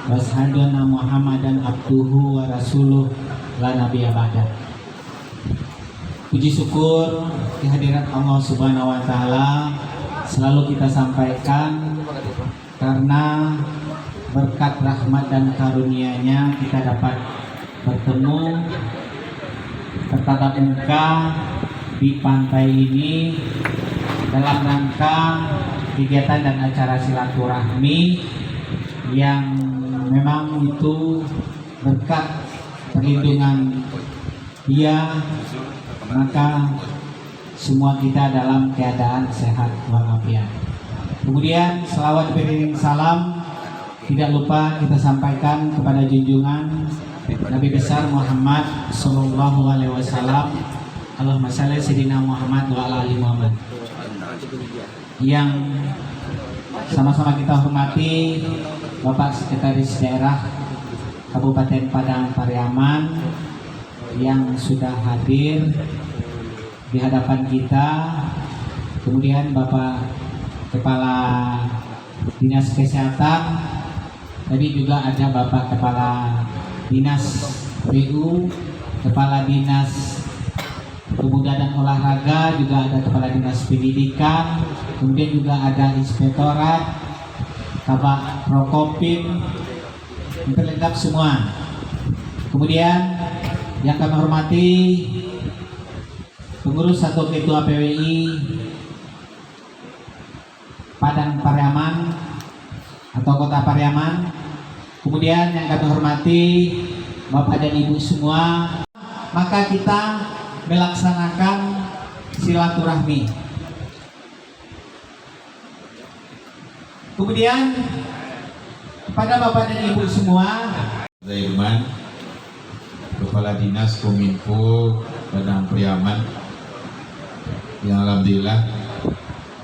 Wasyhadu anna Muhammadan abduhu wa rasuluh la nabiyya ba'da. Puji syukur kehadirat Allah Subhanahu wa taala selalu kita sampaikan karena berkat rahmat dan karunia-Nya kita dapat bertemu bertatap muka di pantai ini dalam rangka kegiatan dan acara silaturahmi yang memang itu berkat perlindungan Dia, maka semua kita dalam keadaan sehat walafiat. Kemudian selawat beriring salam tidak lupa kita sampaikan kepada junjungan Nabi besar Muhammad Sallallahu Alaihi Wasallam. Allahumma shalli sayyidina Muhammad wa ala ali Muhammad. Yang sama-sama kita hormati Bapak Sekretaris Daerah Kabupaten Padang Pariaman yang sudah hadir di hadapan kita, kemudian Bapak Kepala Dinas Kesehatan, tadi juga ada Bapak Kepala Dinas PU, Kepala Dinas Pemuda dan Olahraga, juga ada Kepala Dinas Pendidikan, kemudian juga ada Inspektorat, Kabak Prokopim, lengkap semua. Kemudian yang kami hormati pengurus atau ketua PWI Padang Pariaman atau Kota Pariaman, kemudian yang kami hormati Bapak dan Ibu semua, maka kita melaksanakan silaturahmi. Kemudian pada Bapak dan Ibu semua, Zairman, Kepala Dinas Kominfo Padang Pariaman, yang alhamdulillah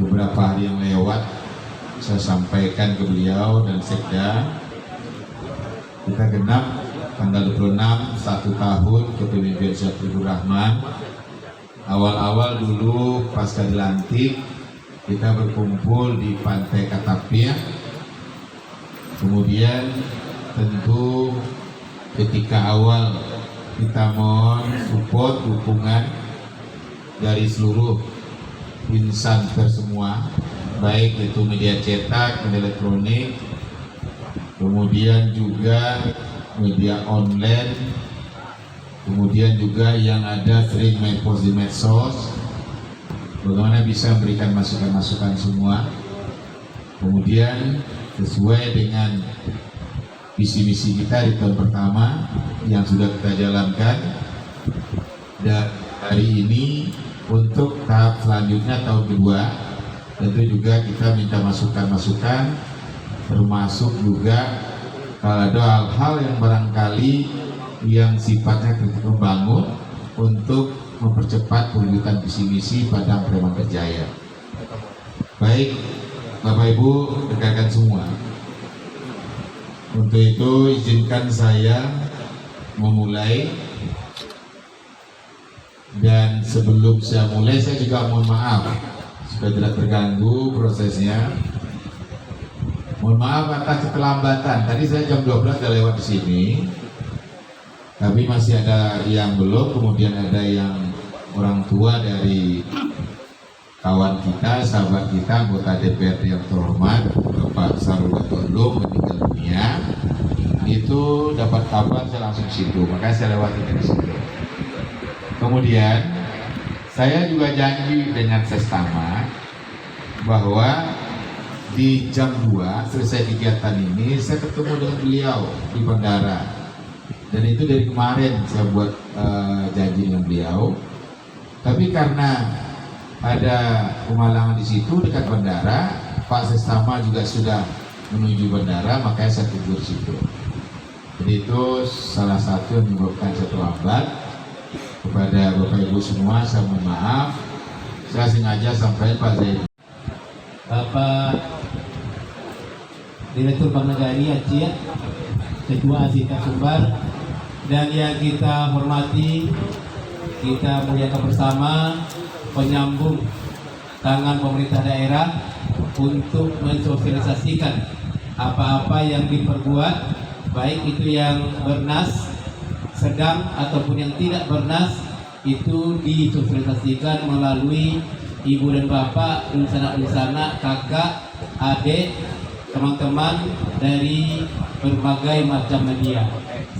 beberapa hari yang lewat saya sampaikan ke beliau dan Sekda, kita genap tanggal 26 1 tahun kepemimpinan Syafridur Rahman. Awal-awal dulu pasca dilantik kita berkumpul di Pantai Katapia. Kemudian tentu ketika awal kita mohon support dukungan dari seluruh insan semua, baik itu media cetak, media elektronik, kemudian juga media online, kemudian juga yang ada sering main post di medsos, bagaimana bisa memberikan masukan-masukan semua. Kemudian sesuai dengan visi-misi kita di tahun pertama yang sudah kita jalankan, dan hari ini untuk tahap selanjutnya tahun kedua, tentu juga kita minta masukan-masukan, termasuk juga kalau ada hal-hal yang barangkali yang sifatnya kritik membangun untuk mempercepat perwujudan visi misi Padang Pariaman Berjaya. Baik Bapak Ibu, rekan-rekan semua, untuk itu izinkan saya memulai. Dan sebelum saya mulai, saya juga mohon maaf supaya tidak terganggu prosesnya. Mohon maaf atas keterlambatan. Tadi saya jam 12 sudah lewat di sini, tapi masih ada yang belum. Kemudian ada yang orang tua dari kawan kita, sahabat kita, anggota DPRD yang terhormat, Bapak Sarul Gatulum, meninggal dunia. Itu dapat kabar, saya langsung situ, makanya saya lewati dari situ. Kemudian saya juga janji dengan Sestama bahwa di jam 2 selesai kegiatan ini saya ketemu dengan beliau di bandara, dan itu dari kemarin saya buat janji dengan beliau, tapi karena ada pemalangan di situ dekat bandara, Pak Sestama juga sudah menuju bandara, makanya saya tidur situ. Jadi itu salah satu yang menyebabkan satu lambat. Kepada Bapak Ibu semua saya mohon maaf, saya sengaja sampai Pak Zaid. Bapak Direktur Bank Nagari Aceh, Ketua Asita Sumbar, dan yang kita hormati, kita muliakan bersama penyambung tangan pemerintah daerah untuk mensosialisasikan apa-apa yang diperbuat baik itu yang bernas, sedang ataupun yang tidak bernas, itu disosialisasikan melalui ibu dan bapak, anak-anak, kakak, adik, teman-teman dari berbagai macam media,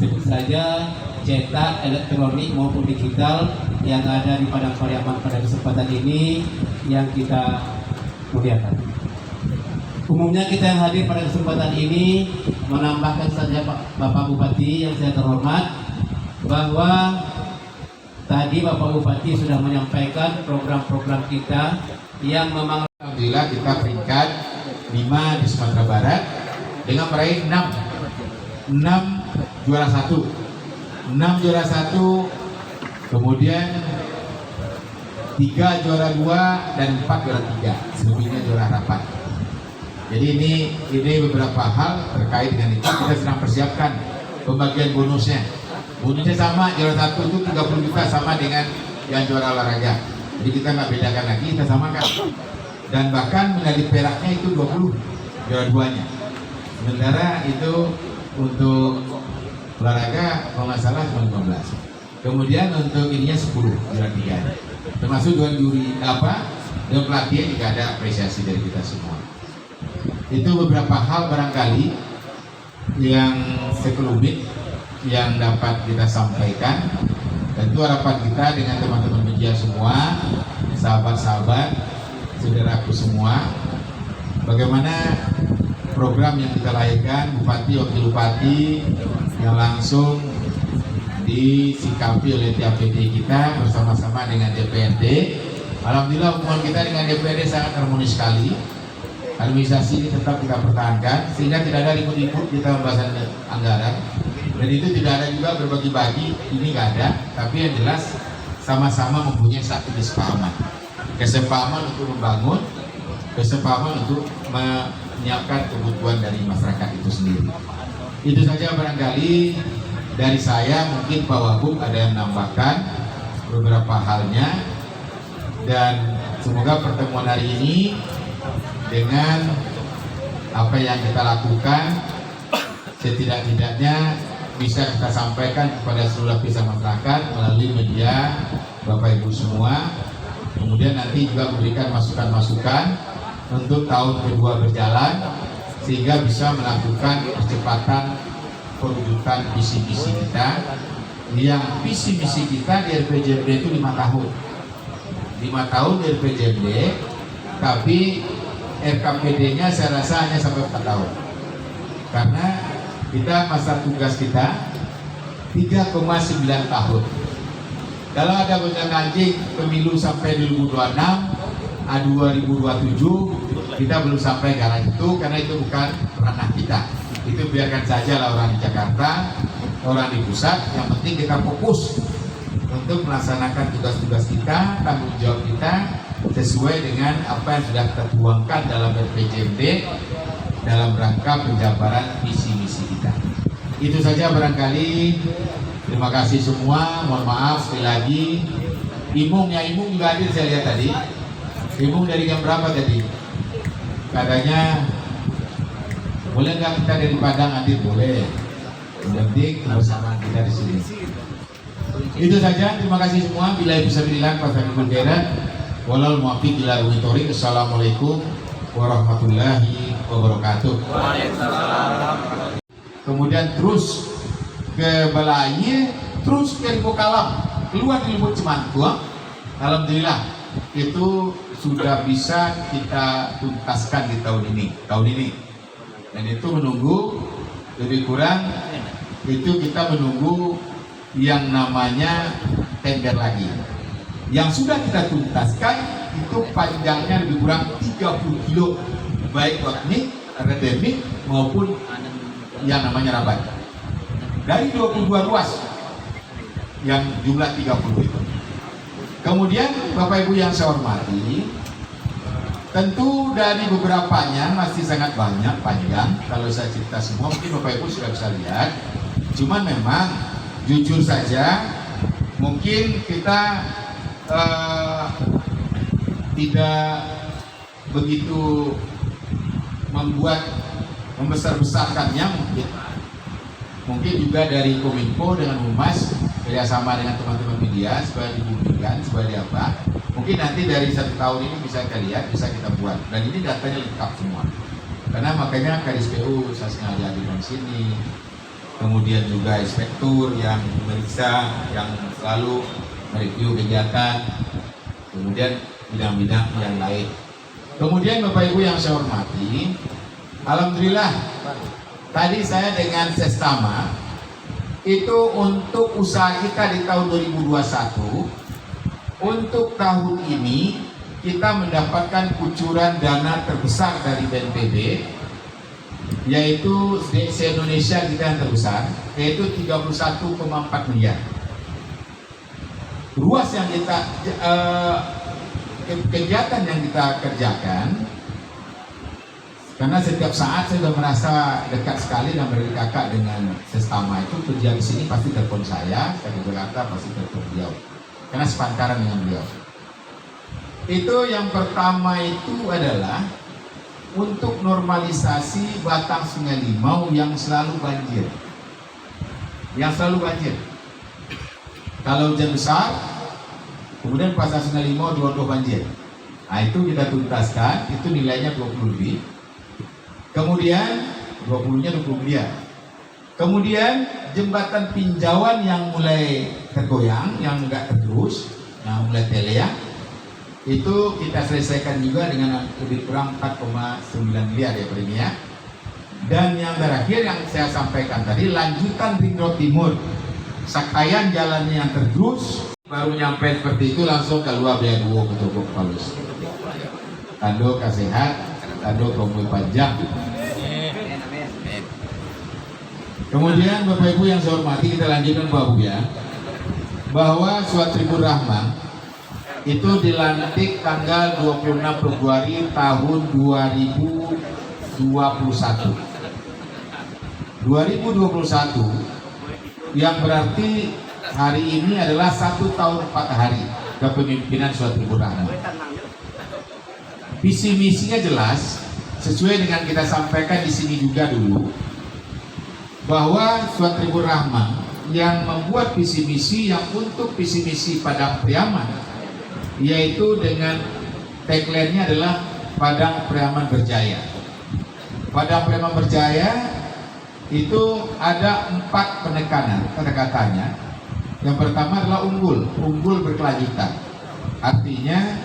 sebut saja cetak, elektronik maupun digital yang ada di Padang Pariaman pada kesempatan ini yang kita muliakan. Umumnya kita yang hadir pada kesempatan ini menambahkan saja Bapak Bupati yang saya terhormat, bahwa tadi Bapak Bupati sudah menyampaikan program-program kita yang memang alhamdulillah kita peringkat 5 di Sumatera Barat dengan meraih 6 juara 1, 6 juara 1, kemudian 3 juara 2 dan 4 juara 3, selebihnya juara harapan. Jadi ini beberapa hal terkait dengan itu. Kita sedang persiapkan pembagian bonusnya. Bonusnya sama, juara 1 itu 30 juta sama dengan yang juara olahraga. Jadi kita nggak bedakan lagi, kita samakan. Dan bahkan medali peraknya itu 20, juara 2-nya. Sementara itu untuk olahraga kalau nggak salah cuma 15. Kemudian untuk ininya 10, juara 3. Termasuk dengan juri dengan pelatihan juga ada apresiasi dari kita semua. Itu beberapa hal barangkali yang sekelumit yang dapat kita sampaikan. Tentu harapan kita dengan teman-teman media semua, sahabat-sahabat, saudaraku semua, bagaimana program yang kita lahirkan, Bupati, Wakil Bupati yang langsung disikapi oleh TAPD kita bersama-sama dengan DPRD. Alhamdulillah hubungan kita dengan DPRD sangat harmonis sekali. Administrasi ini tetap kita pertahankan sehingga tidak ada ribut-ribut kita pembahasan anggaran, dan itu tidak ada juga berbagi-bagi, ini nggak ada. Tapi yang jelas sama-sama mempunyai satu kesepahaman untuk membangun, kesepahaman untuk menyiapkan kebutuhan dari masyarakat itu sendiri. Itu saja barangkali dari saya. Mungkin Pak Wagub ada yang menambahkan beberapa halnya, dan semoga pertemuan hari ini dengan apa yang kita lakukan setidak-tidaknya bisa kita sampaikan kepada seluruh lapisan masyarakat melalui media Bapak Ibu semua. Kemudian nanti juga memberikan masukan-masukan untuk tahun kedua berjalan sehingga bisa melakukan percepatan perwujudan visi-visi kita. Yang visi-misi kita di RPJMD itu 5 tahun. 5 tahun di RPJMD, tapi RKPD-nya saya rasa hanya sampai 4 tahun. Karena kita masa tugas kita 3,9 tahun. Kalau ada gonjang ganjing pemilu sampai 2026, 2027 kita belum sampai ke arah itu, karena itu bukan ranah kita. Itu biarkan saja lah orang di Jakarta, orang di pusat. Yang penting kita fokus untuk melaksanakan tugas-tugas kita, tanggung jawab kita sesuai dengan apa yang sudah kita tuangkan dalam RPJMD dalam rangka penjabaran visi misi kita. Itu saja barangkali. Terima kasih semua. Mohon maaf sekali lagi. Imung juga hadir saya lihat tadi. Imung dari jam berapa tadi? Katanya boleh nggak kita dari Padang hadir? Boleh. Yang penting kebersamaan kita di sini. Itu saja. Terima kasih semua. Bila bisa bilang pasal khairat. Walal muwaffiq ila aqwamit. Assalamualaikum warahmatullahi wabarakatuh. Kemudian terus ke Balai, terus ke Limbu Kalam, keluar di Limbu Cemantua. Alhamdulillah itu sudah bisa kita tuntaskan di tahun ini. Dan itu menunggu lebih kurang itu kita menunggu yang namanya tender lagi. Yang sudah kita tuntaskan itu panjangnya lebih kurang 30 kilo, baik teknik, akademik maupun yang namanya rabat. Dari 22 ruas yang jumlah 30 itu. Kemudian Bapak Ibu yang saya hormati, tentu dari beberapanya masih sangat banyak, panjang. Kalau saya cerita semua mungkin Bapak Ibu sudah bisa lihat. Cuman memang jujur saja mungkin kita tidak begitu membesar-besarkannya mungkin. Mungkin juga dari Kominfo dengan Humas kerjasama dengan teman-teman media supaya dibuktikan, supaya apa. Mungkin nanti dari 1 tahun ini bisa kita lihat, bisa kita buat. Dan ini datanya lengkap semua. Karena makanya KDSPU saya sengaja di sini. Kemudian juga inspektur yang memeriksa, yang selalu mereview kegiatan. Kemudian bidang-bidang yang lain. Kemudian Bapak Ibu yang saya hormati, alhamdulillah tadi saya dengan Sestama itu untuk usaha kita di tahun 2021, untuk tahun ini kita mendapatkan kucuran dana terbesar dari BNPB, yaitu se-Indonesia kita yang terbesar, yaitu 31,4 miliar. Ruas yang kita kegiatan yang kita kerjakan, karena setiap saat saya sudah merasa dekat sekali dan berkakak dengan Sestama itu. Kerja di sini pasti telepon saya ke Jakarta pasti telepon beliau, karena sepantaran dengan beliau. Itu yang pertama itu adalah untuk normalisasi batang Sungai Limau yang selalu banjir. Kalau hujan besar, kemudian pasar Sungai Limau dua banjir. Nah itu kita tuntaskan, itu nilainya 20 lebih. Kemudian 20-nya 20 miliar. Kemudian jembatan Pinjauan yang mulai tergoyang, yang enggak tergerus, yang mulai teleak, itu kita selesaikan juga dengan lebih kurang 4,9 miliar ya Pak ya. Dan yang terakhir yang saya sampaikan tadi, lanjutan Ring Road Timur, Sakaian jalannya yang tergerus, baru nyampe seperti itu langsung keluar biaya dua ke Toko Palus. Tando Kasehat, Tando Komui Panjang. Kemudian Bapak Ibu yang saya hormati, kita lanjutkan Bapak Ibu ya, bahwa Suatribur Rahman itu dilantik tanggal 26 Februari tahun 2021. 2021 yang berarti hari ini adalah 1 tahun 4 hari kepemimpinan Suatribur Rahman. Visi misinya jelas, sesuai dengan kita sampaikan di sini juga dulu, bahwa Suatribur Rahman yang membuat visi misi yang untuk visi misi Padang Priaman, yaitu dengan tagline-nya adalah Padang Priaman Berjaya. Padang Priaman Berjaya itu ada 4 pendekatannya. Yang pertama adalah unggul berkelanjutan. Artinya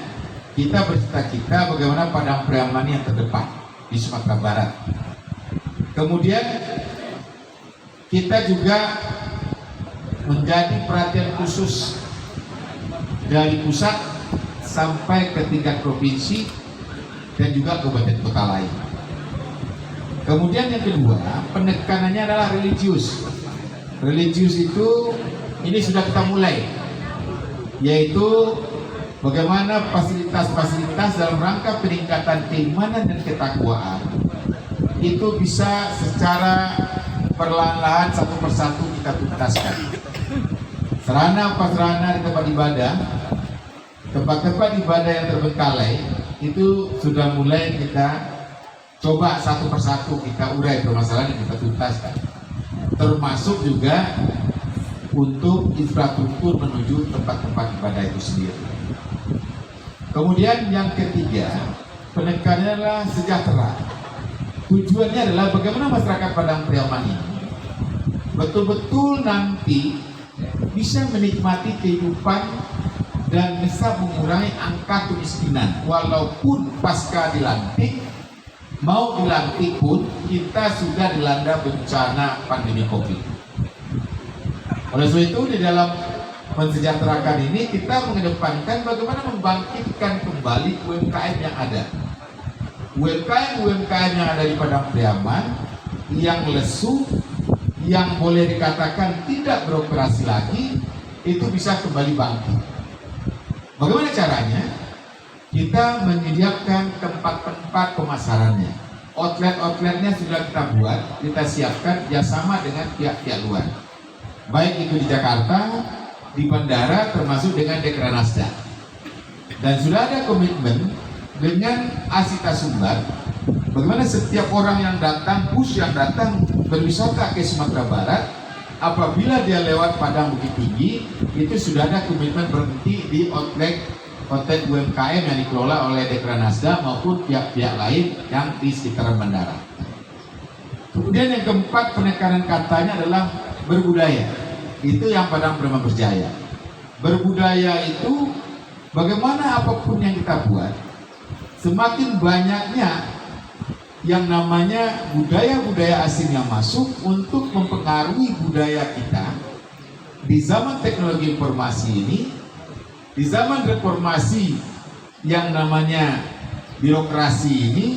kita bercita-cita bagaimana Padang Priaman yang terdepan di Sumatera Barat. Kemudian kita juga menjadi perhatian khusus dari pusat sampai ke tingkat provinsi dan juga kabupaten kota lain. Kemudian yang kedua, penekanannya adalah religius. Religius itu ini sudah kita mulai, yaitu bagaimana fasilitas-fasilitas dalam rangka peningkatan keimanan dan ketakwaan itu bisa secara perlahan-lahan satu persatu kita tuntaskan. Sarana-prasarana di tempat ibadah, tempat-tempat ibadah yang terbengkalai itu sudah mulai kita coba satu persatu kita urai permasalahan yang kita tuntaskan. Termasuk juga untuk infrastruktur menuju tempat-tempat ibadah itu sendiri. Kemudian yang ketiga, penekanannya adalah sejahtera. Tujuannya adalah bagaimana masyarakat Padang Priaman ini betul-betul nanti bisa menikmati kehidupan dan bisa mengurangi angka kemiskinan. Walaupun pasca dilantik, mau dilantik pun kita sudah dilanda bencana pandemi COVID. Oleh sebab itu di dalam mensejahterakan ini kita mengedepankan bagaimana membangkitkan kembali UMKM yang ada. UMKM yang ada di Padang Priaman yang lesu, yang boleh dikatakan tidak beroperasi lagi, itu bisa kembali bangkit. Bagaimana caranya? Kita menyediakan tempat-tempat pemasarannya. Outlet-outletnya sudah kita buat, kita siapkan bersama dengan pihak-pihak luar. Baik itu di Jakarta, di bandara, termasuk dengan Dekranasda. Dan sudah ada komitmen dengan Asita Sumbar, bagaimana setiap orang yang datang, bus yang datang berwisata ke Sumatera Barat, apabila dia lewat Padang Bukit Tinggi, itu sudah ada komitmen berhenti di outlet UMKM yang dikelola oleh Dekranasda maupun pihak-pihak lain yang di sekitaran bandara. Kemudian yang keempat, penekanan katanya adalah berbudaya. Itu yang Padang Preman Berjaya. Berbudaya itu bagaimana apapun yang kita buat, semakin banyaknya yang namanya budaya-budaya asing yang masuk untuk mempengaruhi budaya kita. Di zaman teknologi informasi ini, di zaman reformasi yang namanya birokrasi ini,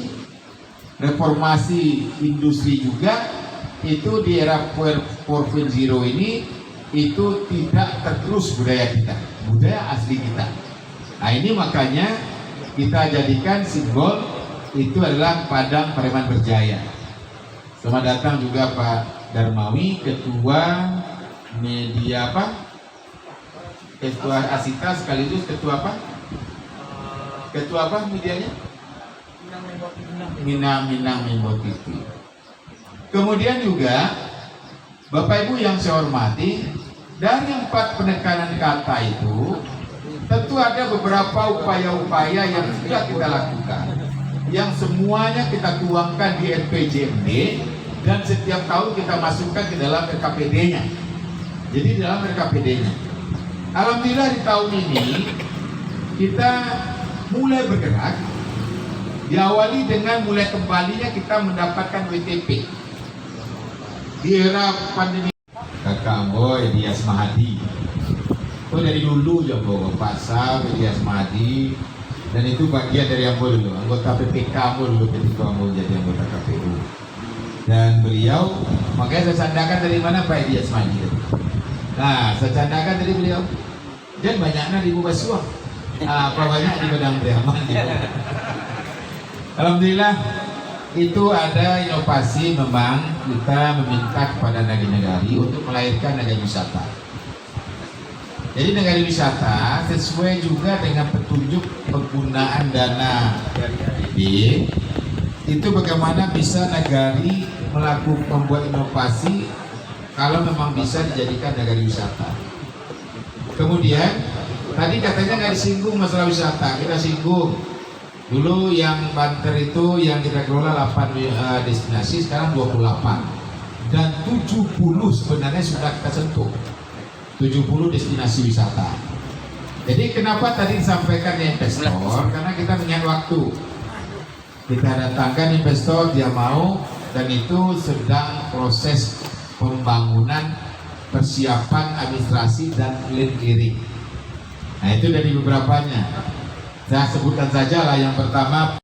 reformasi industri juga, itu di era 4.0 ini itu tidak tergerus budaya kita, budaya asli kita. Nah ini makanya kita jadikan simbol itu adalah Padang Preman Berjaya. Selamat datang juga Pak Darmawi, Ketua Media Ketua Asita sekaligus Ketua Ketua medianya? Minang Membo TV. Kemudian juga Bapak Ibu yang saya hormati, dari 4 penekanan kata itu tentu ada beberapa upaya-upaya yang sudah kita lakukan, yang semuanya kita tuangkan di RPJMD dan setiap tahun kita masukkan ke dalam RKPD-nya. Jadi dalam RKPD-nya, alhamdulillah di tahun ini kita mulai bergerak. Diawali dengan mulai kembalinya kita mendapatkan WTP di era pandemi. Kakak Boy Dias Mahadi, itu dari dulu ya Pak Sal Dias Mahadi, dan itu bagian dari Ambo dulu, anggota PPK Ambo dulu ketika Ambo jadi anggota KPU. Dan beliau, makanya saya candakan dari mana Pak Dias Mahadi. Nah, saya candakan dari beliau, dan banyaknya di Bubasuang, apa banyak di Padang Preman. Alhamdulillah itu ada inovasi, memang kita meminta kepada negari-negari untuk melahirkan negara wisata. Jadi negara wisata sesuai juga dengan petunjuk penggunaan dana dari APBD, itu bagaimana bisa negari melakukan membuat inovasi kalau memang bisa dijadikan negara wisata. Kemudian tadi katanya nggak disinggung masalah wisata, kita singgung. Dulu yang Banten itu yang kita kelola 8 destinasi, sekarang 28 dan 70 sebenarnya sudah kita sentuh, 70 destinasi wisata. Jadi kenapa tadi disampaikan investor? Karena kita punya waktu, kita datangkan investor, dia mau, dan itu sedang proses pembangunan, persiapan administrasi dan land clearing. Nah itu dari beberapanya. Saya sebutkan saja lah, yang pertama